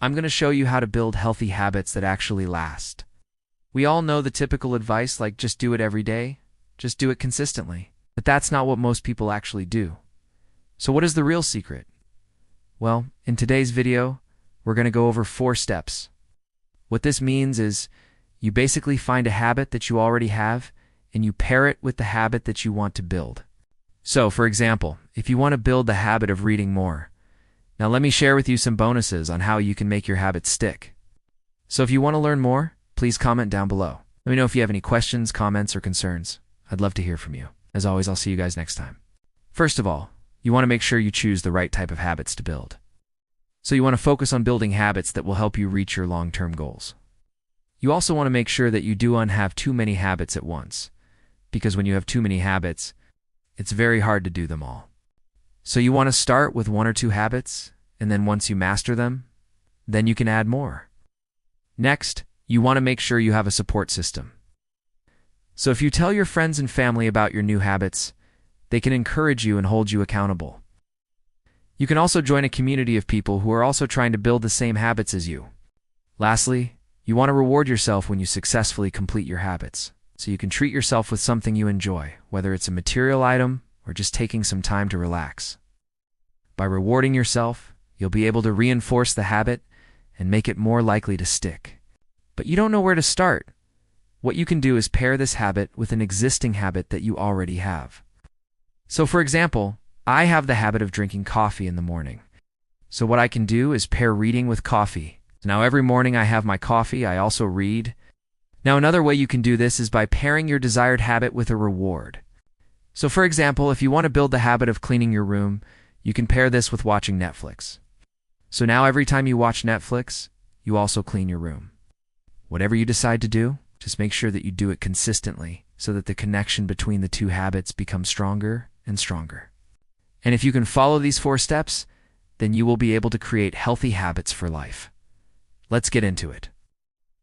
I'm going to show you how to build healthy habits that actually last. We all know the typical advice like just do it every day, just do it consistently. But that's not what most people actually do. So what is the real secret? Well, in today's video, we're going to go over 4 steps. What this means is you basically find a habit that you already have and you pair it with the habit that you want to build. So, for example, if you want to build the habit of reading more, now let me share with you some bonuses on how you can make your habit stick. So if you want to learn more, please comment down below. Let me know if you have any questions, comments, or concerns. I'd love to hear from you. As always, I'll see you guys next time. First of all, you want to make sure you choose the right type of habits to build. So you want to focus on building habits that will help you reach your long-term goals. You also want to make sure that you don't have too many habits at once, because when you have too many habits, it's very hard to do them all. So you want to start with 1 or 2 habits, and then once you master them, then you can add more. Next, you want to make sure you have a support system. So if you tell your friends and family about your new habits, they can encourage you and hold you accountable. You can also join a community of people who are also trying to build the same habits as you. Lastly, you want to reward yourself when you successfully complete your habits, so you can treat yourself with something you enjoy, whether it's a material item or just taking some time to relax. By rewarding yourself, you'll be able to reinforce the habit and make it more likely to stick. But you don't know where to start. What you can do is pair this habit with an existing habit that you already have. So for example, I have the habit of drinking coffee in the morning. So what I can do is pair reading with coffee. Now every morning I have my coffee, I also read. Now another way you can do this is by pairing your desired habit with a reward. So for example, if you want to build the habit of cleaning your room, you can pair this with watching Netflix. So now every time you watch Netflix, you also clean your room. Whatever you decide to do, just make sure that you do it consistently so that the connection between the 2 habits becomes stronger and stronger. And if you can follow these 4 steps, then you will be able to create healthy habits for life. Let's get into it.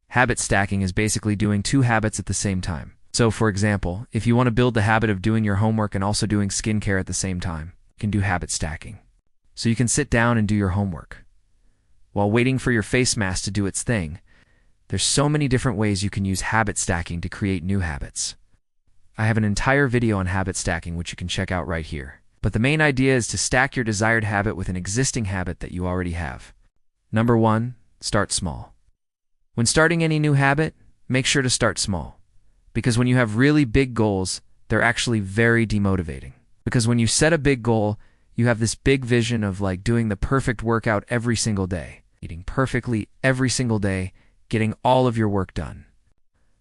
Habit stacking is basically doing 2 habits at the same time. So for example, if you want to build the habit of doing your homework and also doing skincare at the same time, you can do habit stacking. So you can sit down and do your homework while waiting for your face mask to do its thing. There's so many different ways you can use habit stacking to create new habits. I have an entire video on habit stacking which you can check out right here. But the main idea is to stack your desired habit with an existing habit that you already have. Number 1, start small. When starting any new habit, make sure to start small. Because when you have really big goals, they're actually very demotivating. Because when you set a big goal, you have this big vision of like doing the perfect workout every single day, eating perfectly every single day, getting all of your work done.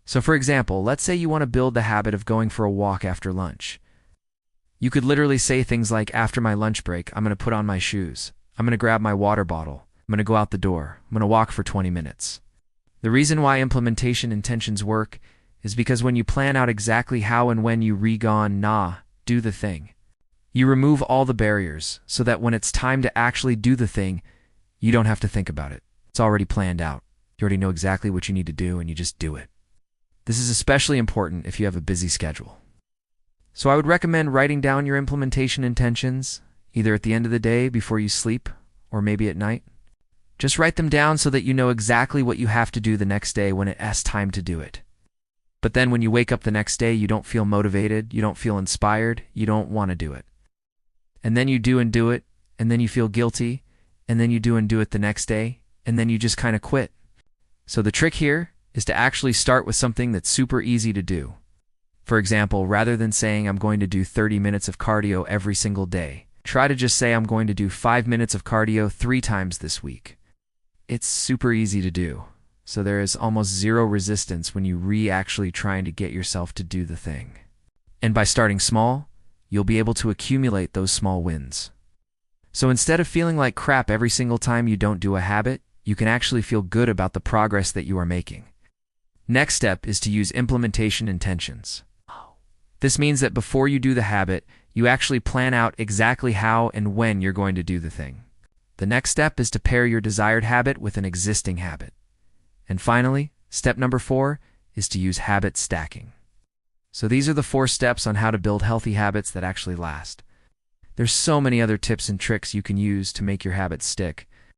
So for example, let's say you want to build the habit of going for a walk after lunch. You could literally say things like, after my lunch break, I'm going to put on my shoes. I'm going to grab my water bottle. I'm going to go out the door. I'm going to walk for 20 minutes. The reason why implementation intentions work is because when you plan out exactly how and when you do the thing, you remove all the barriers so that when it's time to actually do the thing, you don't have to think about it. It's already planned out. You already know exactly what you need to do and you just do it. This is especially important if you have a busy schedule. So I would recommend writing down your implementation intentions, either at the end of the day before you sleep or maybe at night. Just write them down so that you know exactly what you have to do the next day when it's time to do it. But then when you wake up the next day, you don't feel motivated, you don't feel inspired, you don't want to do it. And then you do it, and then you feel guilty, and then you do it the next day, and then you just kind of quit. So the trick here is to actually start with something that's super easy to do. For example, rather than saying I'm going to do 30 minutes of cardio every single day, try to just say I'm going to do 5 minutes of cardio 3 times this week. It's super easy to do. So there is almost zero resistance when you actually trying to get yourself to do the thing. And by starting small, you'll be able to accumulate those small wins. So instead of feeling like crap every single time you don't do a habit, you can actually feel good about the progress that you are making. Next step is to use implementation intentions. This means that before you do the habit, you actually plan out exactly how and when you're going to do the thing. The next step is to pair your desired habit with an existing habit. And finally, step number 4 is to use habit stacking. So these are the 4 steps on how to build healthy habits that actually last. There's so many other tips and tricks you can use to make your habits stick,